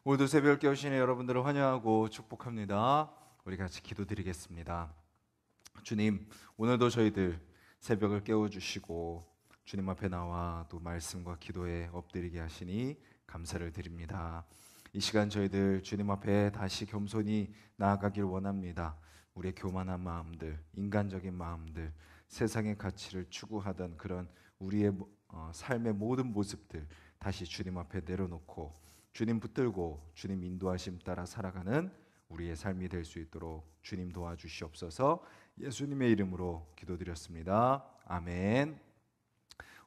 오늘도 새벽 깨우시는 여러분들을 환영하고 축복합니다. 우리 같이 기도드리겠습니다. 주님, 오늘도 저희들 새벽을 깨워주시고 주님 앞에 나와 또 말씀과 기도에 엎드리게 하시니 감사를 드립니다. 이 시간 저희들 주님 앞에 다시 겸손히 나아가길 원합니다. 우리의 교만한 마음들, 인간적인 마음들, 세상의 가치를 추구하던 그런 우리의 삶의 모든 모습들 다시 주님 앞에 내려놓고 주님 붙들고 주님 인도하심 따라 살아가는 우리의 삶이 될 수 있도록 주님 도와주시옵소서. 예수님의 이름으로 기도드렸습니다. 아멘.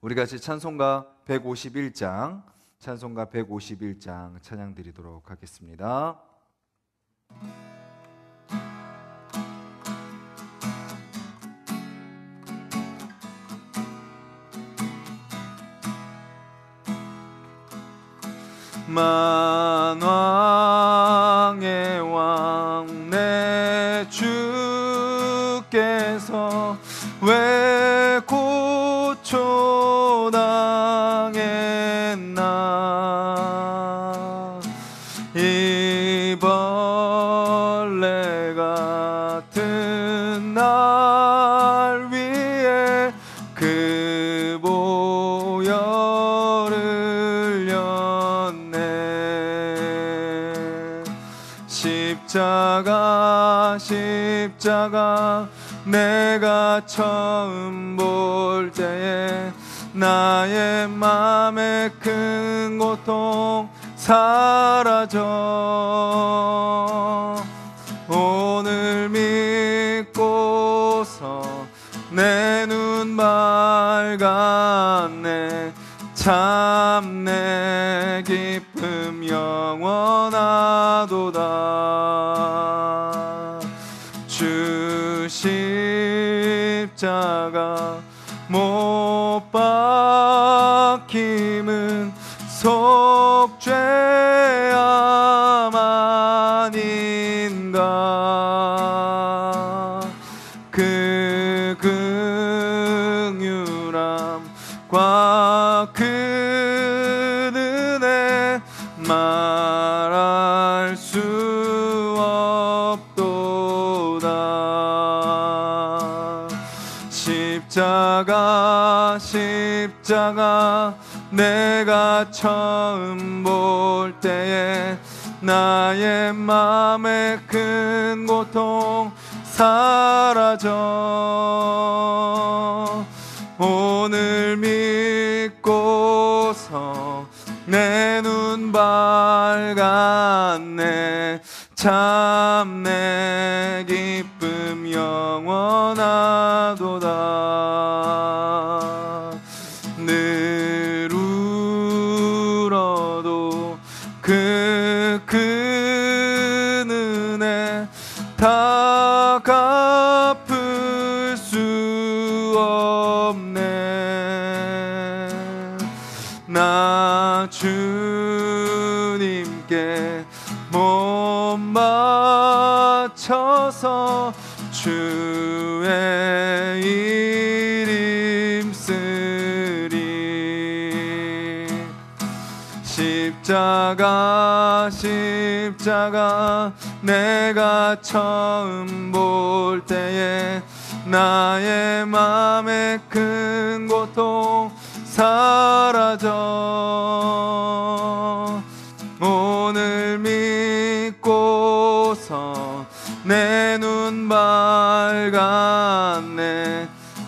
우리 같이 찬송가 151장 찬양 드리도록 하겠습니다. 만왕의 왕 내 주께서 왜 고초당했나. 이 벌레 같은 날 위에 그 보혈을 십자가 내가 처음 볼 때에 나의 맘에 큰 고통 사라져. 오늘 믿고서 내 눈 밝았네. 참 내 기쁨 영원하도다. 주 십자가 못 박힘은 속죄함 아닌가. 그 긍휼함과 그 은혜 말할 수 없도다. 십자가 내가 처음 볼 때에 나의 맘에 큰 고통 사라져. 오늘 믿고서 내 눈 밝았네. 참 내 기쁨 영원하도다. 늘 울어도 그 큰 은혜 다 갚을 수 없네. 나 주님께 못 맞춰서 주의 이름 쓰리. 십자가 내가 처음 볼 때에 나의 맘에 큰 고통 사라져. 오늘 믿고서 내 눈 밝았네.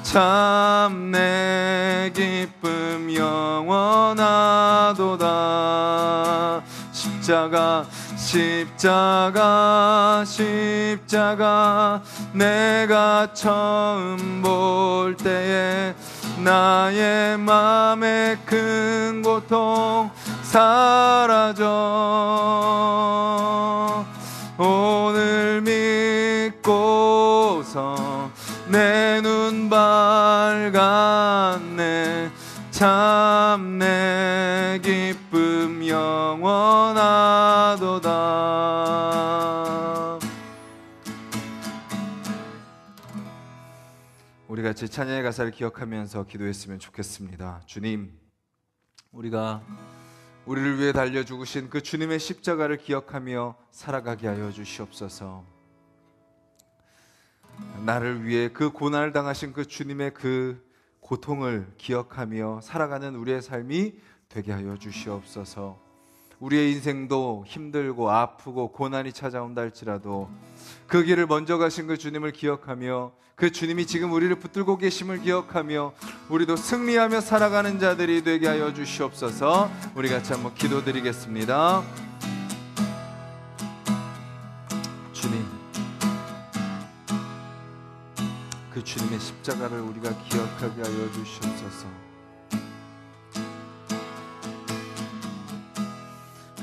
참 내 기쁨 영원하도다. 십자가 내가 처음 볼 때에 나의 맘에 큰 고통 사라져. 오늘 믿고서 내 눈 밝았네. 참 내 기쁨 영원하도다. 우리 같이 찬양의 가사를 기억하면서 기도했으면 좋겠습니다. 주님, 우리가 우리를 위해 달려 죽으신 그 주님의 십자가를 기억하며 살아가게 하여 주시옵소서. 나를 위해 그 고난을 당하신 그 주님의 그 고통을 기억하며 살아가는 우리의 삶이 되게 하여 주시옵소서. 우리의 인생도 힘들고 아프고 고난이 찾아온다 할지라도 그 길을 먼저 가신 그 주님을 기억하며 그 주님이 지금 우리를 붙들고 계심을 기억하며 우리도 승리하며 살아가는 자들이 되게 하여 주시옵소서. 우리 같이 한번 기도드리겠습니다. 주님, 그 주님의 십자가를 우리가 기억하게 하여 주시옵소서.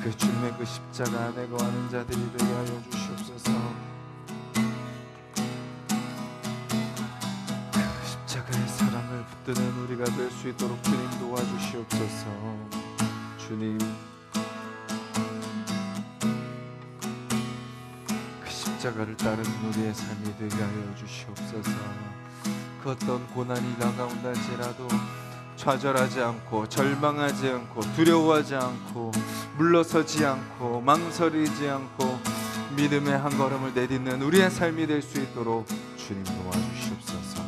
그 주님의 그 십자가 안에 거하는 자들이 되게 하여 주시옵소서. 그 십자가의 사랑을 붙드는 우리가 될 수 있도록 주님 도와주시옵소서. 주님, 그 십자가를 따르는 우리의 삶이 되게 하여 주시옵소서. 그 어떤 고난이 다가온다 할지라도 좌절하지 않고 절망하지 않고 두려워하지 않고 물러서지 않고 망설이지 않고 믿음의 한 걸음을 내딛는 우리의 삶이 될 수 있도록 주님 도와주시옵소서.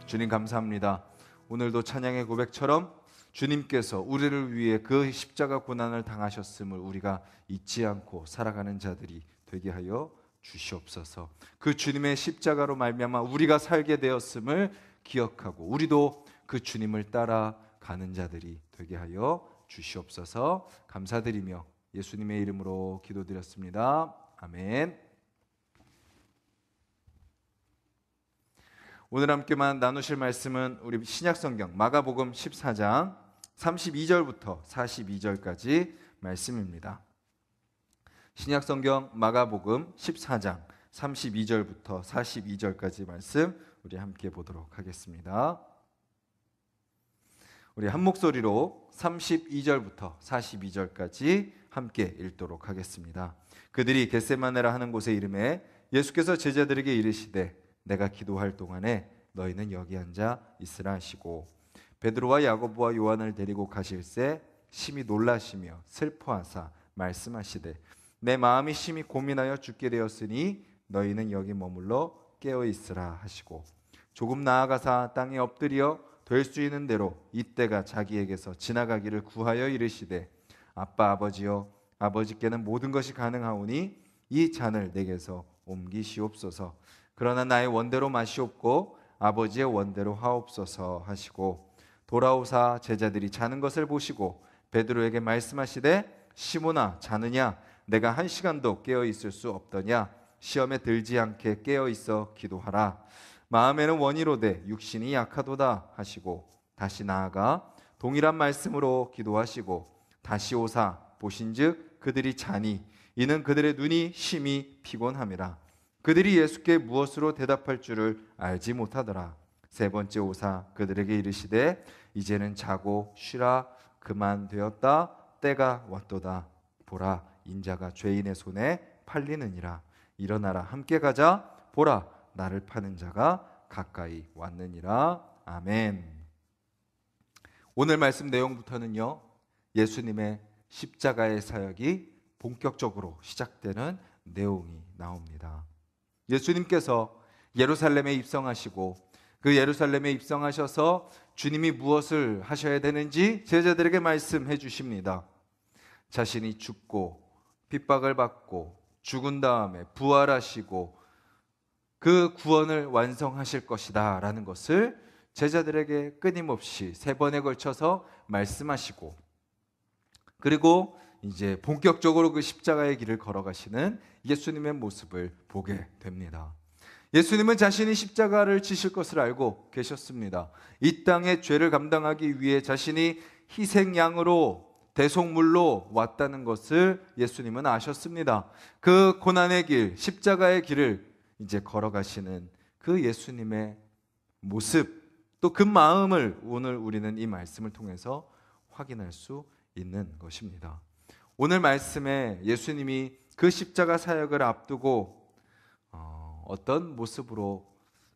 주님 감사합니다. 오늘도 찬양의 고백처럼 주님께서 우리를 위해 그 십자가 고난을 당하셨음을 우리가 잊지 않고 살아가는 자들이 되게 하여 주시옵소서. 그 주님의 십자가로 말미암아 우리가 살게 되었음을 기억하고 우리도 그 주님을 따라가는 자들이 되게 하여 주시옵소서. 감사드리며 예수님의 이름으로 기도드렸습니다. 아멘. 오늘 함께만 나누실 말씀은 우리 신약성경 마가복음 14장 32절부터 42절까지 말씀입니다. 신약성경 마가복음 14장 32절부터 42절까지 말씀 우리 함께 보도록 하겠습니다. 우리 한 목소리로 32절부터 42절까지 함께 읽도록 하겠습니다. 그들이 겟세마네라 하는 곳에 이르매 예수께서 제자들에게 이르시되 내가 기도할 동안에 너희는 여기 앉아 있으라 하시고 베드로와 야고보와 요한을 데리고 가실새 심히 놀라시며 슬퍼하사 말씀하시되 내 마음이 심히 고민하여 죽게 되었으니 너희는 여기 머물러 깨어 있으라 하시고 조금 나아가사 땅에 엎드려 될 수 있는 대로 이때가 자기에게서 지나가기를 구하여 이르시되 아빠 아버지여 아버지께는 모든 것이 가능하오니 이 잔을 내게서 옮기시옵소서. 그러나 나의 원대로 마시옵고 아버지의 원대로 하옵소서 하시고 돌아오사 제자들이 자는 것을 보시고 베드로에게 말씀하시되 시몬아 자느냐 내가 1시간도 깨어 있을 수 없더냐 시험에 들지 않게 깨어 있어 기도하라. 마음에는 원이로되 육신이 약하도다 하시고 다시 나아가 동일한 말씀으로 기도하시고 다시 오사 보신즉 그들이 자니 이는 그들의 눈이 심히 피곤함이라. 그들이 예수께 무엇으로 대답할 줄을 알지 못하더라. 세 번째 오사 그들에게 이르시되 이제는 자고 쉬라. 그만 되었다. 때가 왔도다. 보라 인자가 죄인의 손에 팔리느니라. 일어나라 함께 가자. 보라 나를 파는 자가 가까이 왔느니라. 아멘. 오늘 말씀 내용부터는요 예수님의 십자가의 사역이 본격적으로 시작되는 내용이 나옵니다. 예수님께서 예루살렘에 입성하시고 그 예루살렘에 입성하셔서 주님이 무엇을 하셔야 되는지 제자들에게 말씀해 주십니다. 자신이 죽고 핍박을 받고 죽은 다음에 부활하시고 그 구원을 완성하실 것이다 라는 것을 제자들에게 끊임없이 3번에 걸쳐서 말씀하시고 그리고 이제 본격적으로 그 십자가의 길을 걸어가시는 예수님의 모습을 보게 됩니다. 예수님은 자신이 십자가를 지실 것을 알고 계셨습니다. 이 땅의 죄를 감당하기 위해 자신이 희생양으로 대속물로 왔다는 것을 예수님은 아셨습니다. 그 고난의 길, 십자가의 길을 이제 걸어가시는 그 예수님의 모습, 또 그 마음을 오늘 우리는 이 말씀을 통해서 확인할 수 있는 것입니다. 오늘 말씀에 예수님이 그 십자가 사역을 앞두고 어떤 모습으로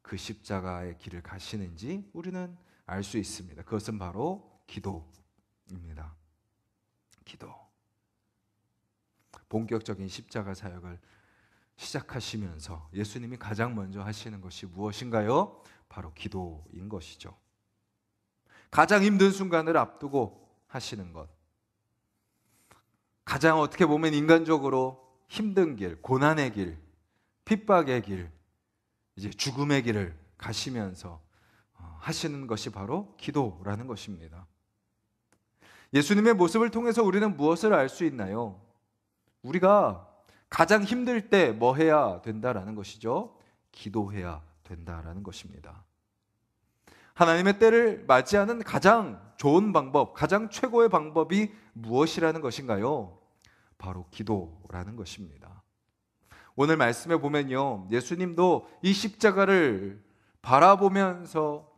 그 십자가의 길을 가시는지 우리는 알 수 있습니다. 그것은 바로 기도입니다. 기도. 본격적인 십자가 사역을 시작하시면서 예수님이 가장 먼저 하시는 것이 무엇인가요? 바로 기도인 것이죠. 가장 힘든 순간을 앞두고 하시는 것. 가장 어떻게 보면 인간적으로 힘든 길, 고난의 길, 핍박의 길, 이제 죽음의 길을 가시면서 하시는 것이 바로 기도라는 것입니다. 예수님의 모습을 통해서 우리는 무엇을 알 수 있나요? 우리가 가장 힘들 때 뭐 해야 된다라는 것이죠. 기도해야 된다라는 것입니다. 하나님의 때를 맞이하는 가장 좋은 방법, 가장 최고의 방법이 무엇이라는 것인가요? 바로 기도라는 것입니다. 오늘 말씀에 보면요, 예수님도 이 십자가를 바라보면서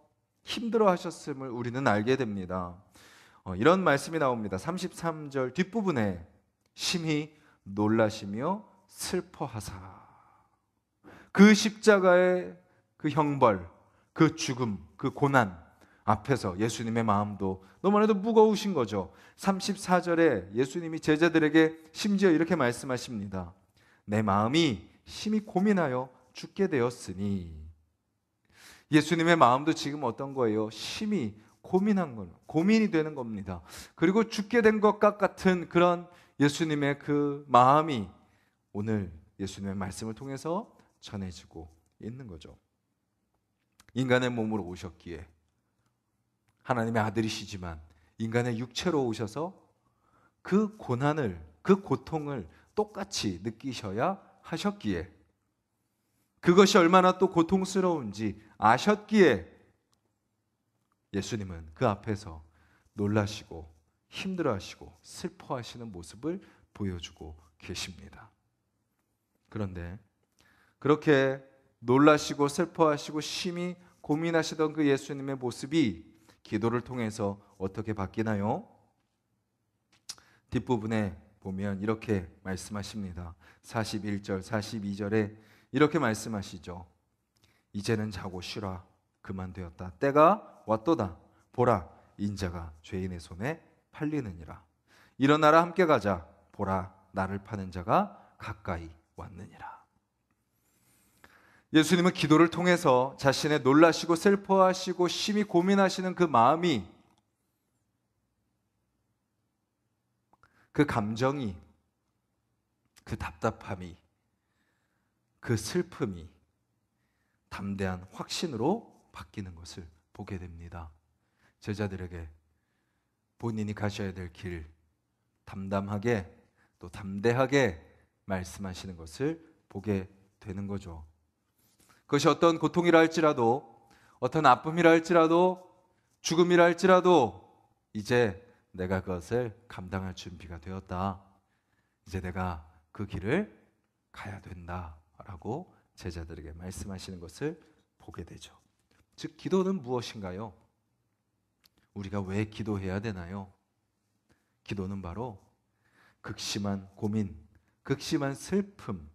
힘들어 하셨음을 우리는 알게 됩니다. 이런 말씀이 나옵니다. 33절 뒷부분에 심히 놀라시며 슬퍼하사. 그 십자가의 그 형벌, 그 죽음, 그 고난 앞에서 예수님의 마음도 너무나도 무거우신 거죠. 34절에 예수님이 제자들에게 심지어 이렇게 말씀하십니다. 내 마음이 심히 고민하여 죽게 되었으니. 예수님의 마음도 지금 어떤 거예요? 심히 고민한 건, 고민이 되는 겁니다. 그리고 죽게 된 것과 같은 그런 예수님의 그 마음이 오늘 예수님의 말씀을 통해서 전해지고 있는 거죠. 인간의 몸으로 오셨기에, 하나님의 아들이시지만 인간의 육체로 오셔서 그 고난을, 그 고통을 똑같이 느끼셔야 하셨기에, 그것이 얼마나 또 고통스러운지 아셨기에 예수님은 그 앞에서 놀라시고 힘들어하시고 슬퍼하시는 모습을 보여주고 계십니다. 그런데 그렇게 놀라시고 슬퍼하시고 심히 고민하시던 그 예수님의 모습이 기도를 통해서 어떻게 바뀌나요? 뒷부분에 보면 이렇게 말씀하십니다. 41절, 42절에 이렇게 말씀하시죠. 이제는 자고 쉬라. 그만되었다. 때가 왔도다. 보라, 인자가 죄인의 손에 팔리느니라. 일어나라, 함께 가자. 보라, 나를 파는 자가 가까이 왔느니라. 예수님은 기도를 통해서 자신의 놀라시고 슬퍼하시고 심히 고민하시는 그 마음이, 그 감정이, 그 답답함이, 그 슬픔이 담대한 확신으로 바뀌는 것을 보게 됩니다. 제자들에게 본인이 가셔야 될 길 담담하게 또 담대하게 말씀하시는 것을 보게 되는 거죠. 그것이 어떤 고통이라 할지라도, 어떤 아픔이라 할지라도, 죽음이라 할지라도 이제 내가 그것을 감당할 준비가 되었다. 이제 내가 그 길을 가야 된다라고 제자들에게 말씀하시는 것을 보게 되죠. 즉, 기도는 무엇인가요? 우리가 왜 기도해야 되나요? 기도는 바로 극심한 고민, 극심한 슬픔,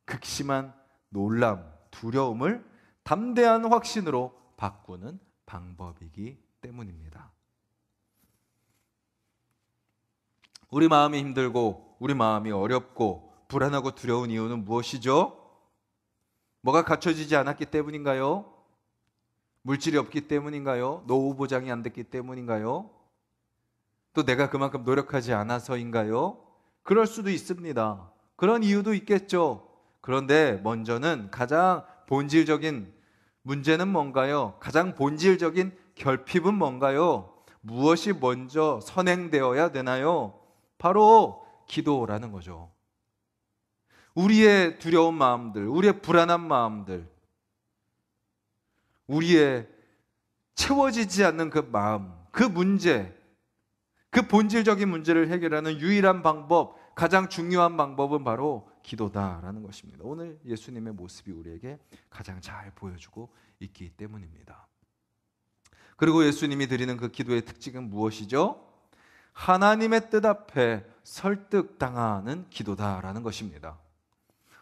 극심한 놀람, 두려움을 담대한 확신으로 바꾸는 방법이기 때문입니다. 우리 마음이 힘들고 우리 마음이 어렵고 불안하고 두려운 이유는 무엇이죠? 뭐가 갖춰지지 않았기 때문인가요? 물질이 없기 때문인가요? 노후 보장이 안 됐기 때문인가요? 또 내가 그만큼 노력하지 않아서인가요? 그럴 수도 있습니다. 그런 이유도 있겠죠. 그런데 먼저는 가장 본질적인 문제는 뭔가요? 가장 본질적인 결핍은 뭔가요? 무엇이 먼저 선행되어야 되나요? 바로 기도라는 거죠. 우리의 두려운 마음들, 우리의 불안한 마음들, 우리의 채워지지 않는 그 마음, 그 문제, 그 본질적인 문제를 해결하는 유일한 방법, 가장 중요한 방법은 바로 기도다라는 것입니다. 오늘 예수님의 모습이 우리에게 가장 잘 보여주고 있기 때문입니다. 그리고 예수님이 드리는 그 기도의 특징은 무엇이죠? 하나님의 뜻 앞에 설득당하는 기도다라는 것입니다.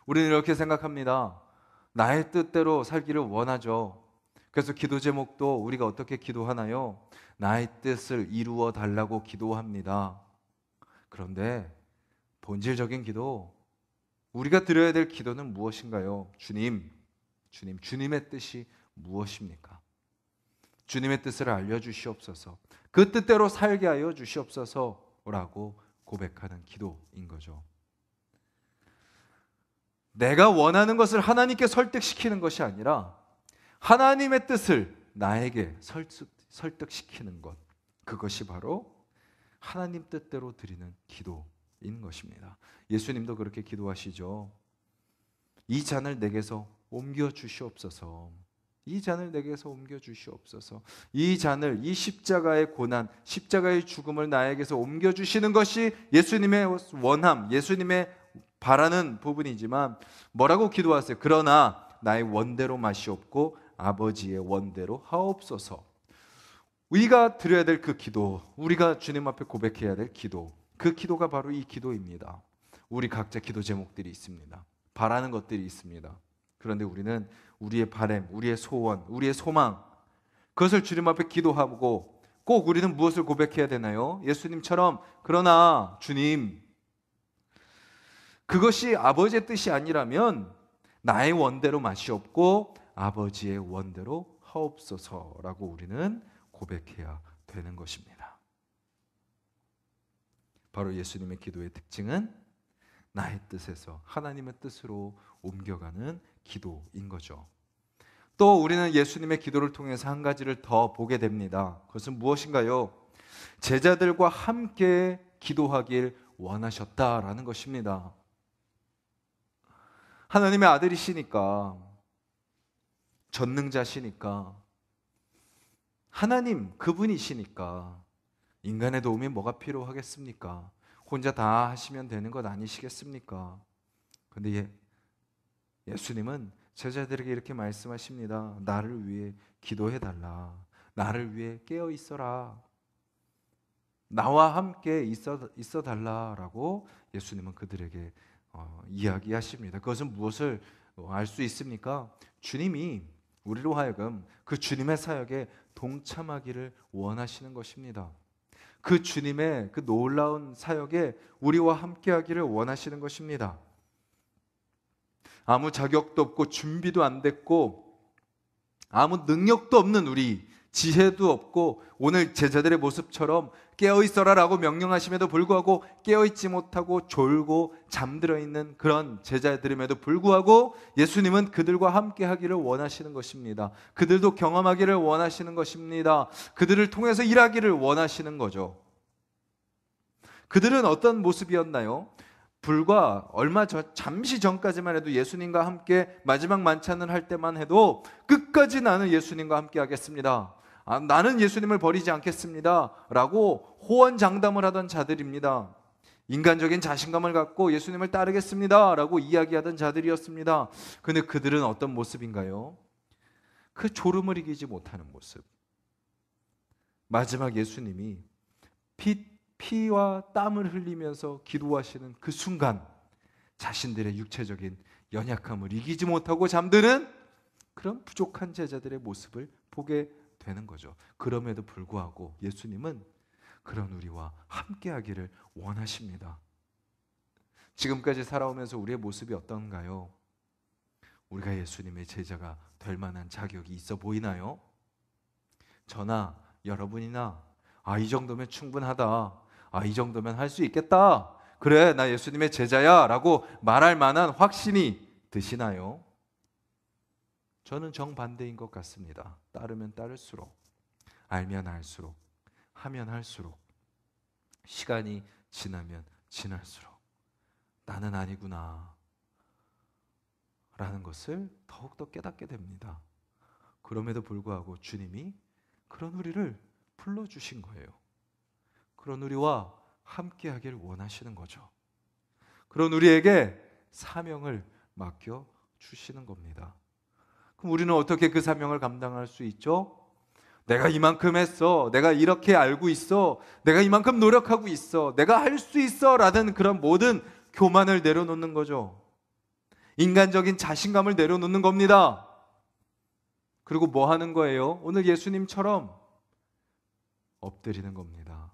우리는 이렇게 생각합니다. 나의 뜻대로 살기를 원하죠. 그래서 기도 제목도 우리가 어떻게 기도하나요? 나의 뜻을 이루어 달라고 기도합니다. 그런데 본질적인 기도, 우리가 드려야 될 기도는 무엇인가요? 주님의 뜻이 무엇입니까? 주님의 뜻을 알려주시옵소서, 그 뜻대로 살게 하여 주시옵소서라고 고백하는 기도인 거죠. 내가 원하는 것을 하나님께 설득시키는 것이 아니라 하나님의 뜻을 나에게 설득시키는 것, 그것이 바로 하나님 뜻대로 드리는 기도인 것입니다. 예수님도 그렇게 기도하시죠. 이 잔을 내게서 옮겨 주시옵소서. 이 잔을 내게서 옮겨 주시옵소서. 이 잔을, 이 십자가의 고난, 십자가의 죽음을 나에게서 옮겨 주시는 것이 예수님의 원함, 예수님의 바라는 부분이지만 뭐라고 기도하세요? 그러나 나의 원대로 마시옵고 아버지의 원대로 하옵소서. 우리가 드려야 될 그 기도, 우리가 주님 앞에 고백해야 될 기도, 그 기도가 바로 이 기도입니다. 우리 각자 기도 제목들이 있습니다. 바라는 것들이 있습니다. 그런데 우리는 우리의 바람, 우리의 소원, 우리의 소망, 그것을 주님 앞에 기도하고 꼭 우리는 무엇을 고백해야 되나요? 예수님처럼 그러나 주님, 그것이 아버지의 뜻이 아니라면 나의 원대로 마시옵고 아버지의 원대로 하옵소서라고 우리는 고백해야 되는 것입니다. 바로 예수님의 기도의 특징은 나의 뜻에서 하나님의 뜻으로 옮겨가는 기도인 거죠. 또 우리는 예수님의 기도를 통해서 한 가지를 더 보게 됩니다. 그것은 무엇인가요? 제자들과 함께 기도하길 원하셨다라는 것입니다. 하나님의 아들이시니까, 전능자시니까, 하나님 그분이시니까 인간의 도움이 뭐가 필요하겠습니까? 혼자 다 하시면 되는 것 아니시겠습니까? 그런데 예수님은 제자들에게 이렇게 말씀하십니다. 나를 위해 기도해달라. 나를 위해 깨어 있어라. 나와 함께 있어 달라라고 예수님은 그들에게 이야기하십니다. 그것은 무엇을 알 수 있습니까? 주님이 우리로 하여금 그 주님의 사역에 동참하기를 원하시는 것입니다. 그 주님의 그 놀라운 사역에 우리와 함께하기를 원하시는 것입니다. 아무 자격도 없고 준비도 안 됐고 아무 능력도 없는 우리, 지혜도 없고 오늘 제자들의 모습처럼 깨어있어라라고 명령하심에도 불구하고 깨어있지 못하고 졸고 잠들어 있는 그런 제자들임에도 불구하고 예수님은 그들과 함께 하기를 원하시는 것입니다. 그들도 경험하기를 원하시는 것입니다. 그들을 통해서 일하기를 원하시는 거죠. 그들은 어떤 모습이었나요? 불과 잠시 전까지만 해도 예수님과 함께 마지막 만찬을 할 때만 해도 끝까지 나는 예수님과 함께 하겠습니다. 나는 예수님을 버리지 않겠습니다. 라고 호언장담을 하던 자들입니다. 인간적인 자신감을 갖고 예수님을 따르겠습니다. 라고 이야기하던 자들이었습니다. 근데 그들은 어떤 모습인가요? 그 졸음을 이기지 못하는 모습. 마지막 예수님이 피와 땀을 흘리면서 기도하시는 그 순간 자신들의 육체적인 연약함을 이기지 못하고 잠드는 그런 부족한 제자들의 모습을 보게 되는 거죠. 그럼에도 불구하고 예수님은 그런 우리와 함께 하기를 원하십니다. 지금까지 살아오면서 우리의 모습이 어떤가요? 우리가 예수님의 제자가 될 만한 자격이 있어 보이나요? 저나 여러분이나 이 정도면 충분하다. 이 정도면 할 수 있겠다. 그래, 나 예수님의 제자야 라고 말할 만한 확신이 드시나요? 저는 정반대인 것 같습니다. 따르면 따를수록, 알면 알수록, 하면 할수록, 시간이 지나면 지날수록 나는 아니구나 라는 것을 더욱더 깨닫게 됩니다. 그럼에도 불구하고 주님이 그런 우리를 불러주신 거예요. 그런 우리와 함께 하길 원하시는 거죠. 그런 우리에게 사명을 맡겨 주시는 겁니다. 그럼 우리는 어떻게 그 사명을 감당할 수 있죠? 내가 이만큼 했어, 내가 이렇게 알고 있어, 내가 이만큼 노력하고 있어, 내가 할 수 있어 라는 그런 모든 교만을 내려놓는 거죠. 인간적인 자신감을 내려놓는 겁니다. 그리고 뭐 하는 거예요? 오늘 예수님처럼 엎드리는 겁니다.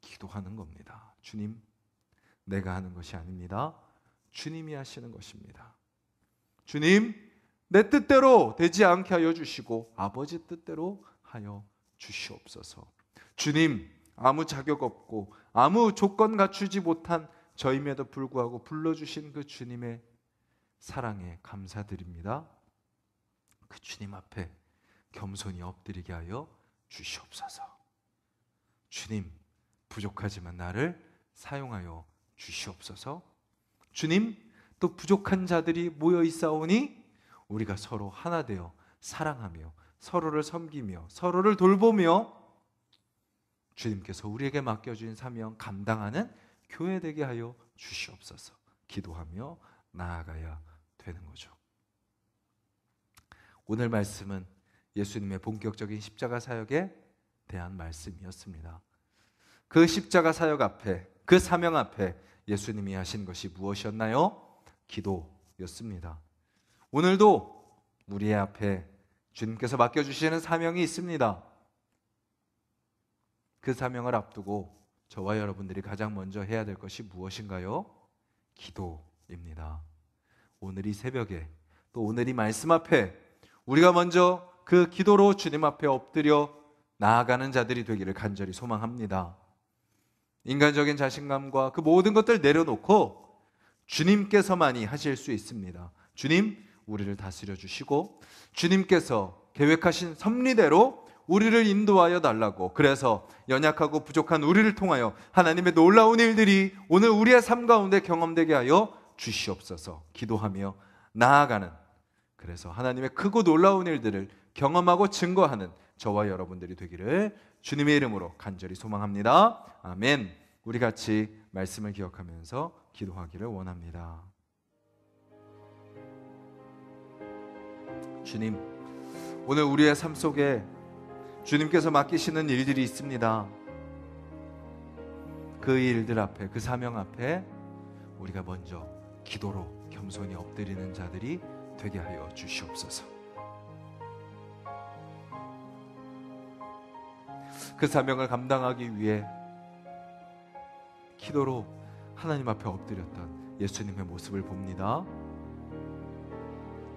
기도하는 겁니다. 주님, 내가 하는 것이 아닙니다. 주님이 하시는 것입니다. 주님, 내 뜻대로 되지 않게 하여 주시고 아버지 뜻대로 하여 주시옵소서. 주님, 아무 자격 없고 아무 조건 갖추지 못한 저임에도 불구하고 불러주신 그 주님의 사랑에 감사드립니다. 그 주님 앞에 겸손히 엎드리게 하여 주시옵소서. 주님, 부족하지만 나를 사용하여 주시옵소서. 주님, 또 부족한 자들이 모여 있사오니 우리가 서로 하나 되어 사랑하며 서로를 섬기며 서로를 돌보며 주님께서 우리에게 맡겨주신 사명 감당하는 교회 되게 하여 주시옵소서. 기도하며 나아가야 되는 거죠. 오늘 말씀은 예수님의 본격적인 십자가 사역에 대한 말씀이었습니다. 그 십자가 사역 앞에, 그 사명 앞에 예수님이 하신 것이 무엇이었나요? 기도였습니다. 오늘도 우리의 앞에 주님께서 맡겨주시는 사명이 있습니다. 그 사명을 앞두고 저와 여러분들이 가장 먼저 해야 될 것이 무엇인가요? 기도입니다. 오늘 이 새벽에 또 오늘 이 말씀 앞에 우리가 먼저 그 기도로 주님 앞에 엎드려 나아가는 자들이 되기를 간절히 소망합니다. 인간적인 자신감과 그 모든 것들 내려놓고 주님께서만이 하실 수 있습니다. 주님, 우리를 다스려 주시고 주님께서 계획하신 섭리대로 우리를 인도하여 달라고, 그래서 연약하고 부족한 우리를 통하여 하나님의 놀라운 일들이 오늘 우리의 삶 가운데 경험되게 하여 주시옵소서. 기도하며 나아가는, 그래서 하나님의 크고 놀라운 일들을 경험하고 증거하는 저와 여러분들이 되기를 주님의 이름으로 간절히 소망합니다. 아멘. 우리 같이 말씀을 기억하면서 기도하기를 원합니다. 주님, 오늘 우리의 삶 속에 주님께서 맡기시는 일들이 있습니다. 그 일들 앞에, 그 사명 앞에 우리가 먼저 기도로 겸손히 엎드리는 자들이 되게 하여 주시옵소서. 그 사명을 감당하기 위해 기도로 하나님 앞에 엎드렸던 예수님의 모습을 봅니다.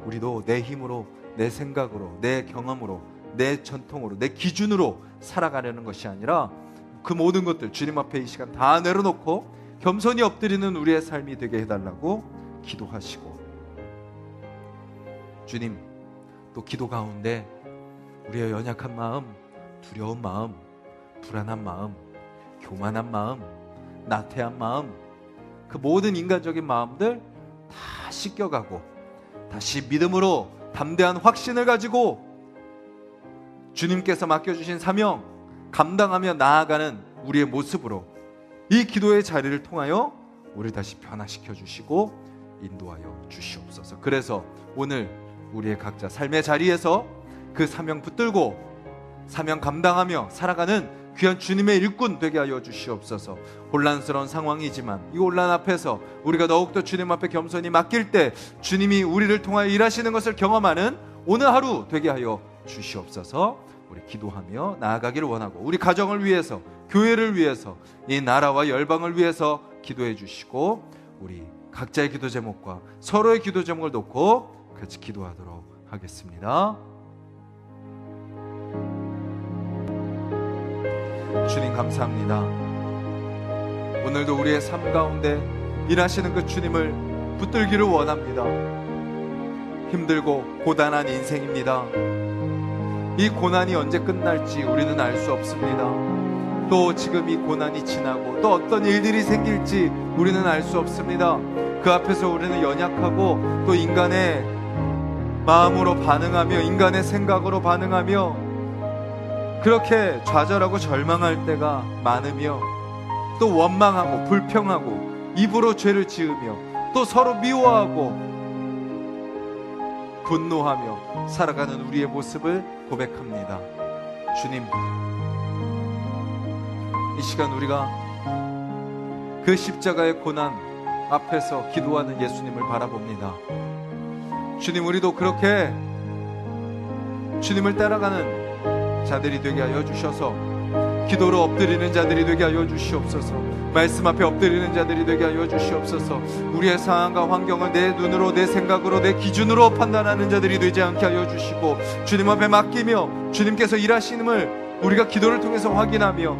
우리도 내 힘으로, 내 생각으로, 내 경험으로, 내 전통으로, 내 기준으로 살아가려는 것이 아니라 그 모든 것들 주님 앞에 이 시간 다 내려놓고 겸손히 엎드리는 우리의 삶이 되게 해달라고 기도하시고, 주님, 또 기도 가운데 우리의 연약한 마음, 두려운 마음, 불안한 마음, 교만한 마음, 나태한 마음, 그 모든 인간적인 마음들 다 씻겨가고 다시 믿음으로 담대한 확신을 가지고 주님께서 맡겨주신 사명 감당하며 나아가는 우리의 모습으로 이 기도의 자리를 통하여 우리를 다시 변화시켜 주시고 인도하여 주시옵소서. 그래서 오늘 우리의 각자 삶의 자리에서 그 사명 붙들고 사명 감당하며 살아가는 귀한 주님의 일꾼 되게 하여 주시옵소서. 혼란스러운 상황이지만 이 혼란 앞에서 우리가 더욱더 주님 앞에 겸손히 맡길 때 주님이 우리를 통하여 일하시는 것을 경험하는 오늘 하루 되게 하여 주시옵소서. 우리 기도하며 나아가기를 원하고 우리 가정을 위해서, 교회를 위해서, 이 나라와 열방을 위해서 기도해 주시고 우리 각자의 기도 제목과 서로의 기도 제목을 놓고 같이 기도하도록 하겠습니다. 주님 감사합니다. 오늘도 우리의 삶 가운데 일하시는 그 주님을 붙들기를 원합니다. 힘들고 고단한 인생입니다. 이 고난이 언제 끝날지 우리는 알 수 없습니다. 또 지금 이 고난이 지나고 또 어떤 일들이 생길지 우리는 알 수 없습니다. 그 앞에서 우리는 연약하고 또 인간의 마음으로 반응하며 인간의 생각으로 반응하며 그렇게 좌절하고 절망할 때가 많으며 또 원망하고 불평하고 입으로 죄를 지으며 또 서로 미워하고 분노하며 살아가는 우리의 모습을 고백합니다. 주님, 이 시간 우리가 그 십자가의 고난 앞에서 기도하는 예수님을 바라봅니다. 주님, 우리도 그렇게 주님을 따라가는 자들이 되게 하여 주셔서 기도로 엎드리는 자들이 되게 하여 주시옵소서. 말씀 앞에 엎드리는 자들이 되게 하여 주시옵소서. 우리의 상황과 환경을 내 눈으로, 내 생각으로, 내 기준으로 판단하는 자들이 되지 않게 하여 주시고, 주님 앞에 맡기며 주님께서 일하심을 우리가 기도를 통해서 확인하며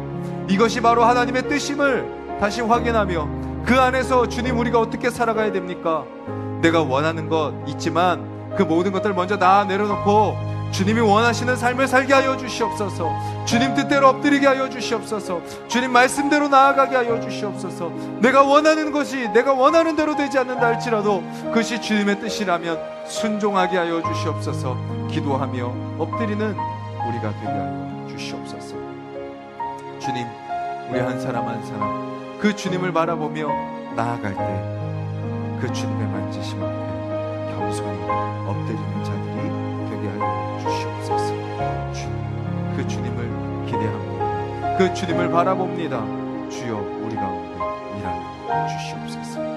이것이 바로 하나님의 뜻임을 다시 확인하며 그 안에서 주님, 우리가 어떻게 살아가야 됩니까? 내가 원하는 것 있지만 그 모든 것들을 먼저 다 내려놓고 주님이 원하시는 삶을 살게 하여 주시옵소서. 주님 뜻대로 엎드리게 하여 주시옵소서. 주님 말씀대로 나아가게 하여 주시옵소서. 내가 원하는 것이 내가 원하는 대로 되지 않는다 할지라도 그것이 주님의 뜻이라면 순종하게 하여 주시옵소서. 기도하며 엎드리는 우리가 되게 하여 주시옵소서. 주님, 우리 한 사람 한 사람 그 주님을 바라보며 나아갈 때 그 주님의 만지심 앞에 겸손히 엎드리는 자들이 되게 하여 주시옵소서. 주님, 그 주님을 기대합니다. 그 주님을 바라봅니다. 주여, 우리 가운데 일하여 주시옵소서.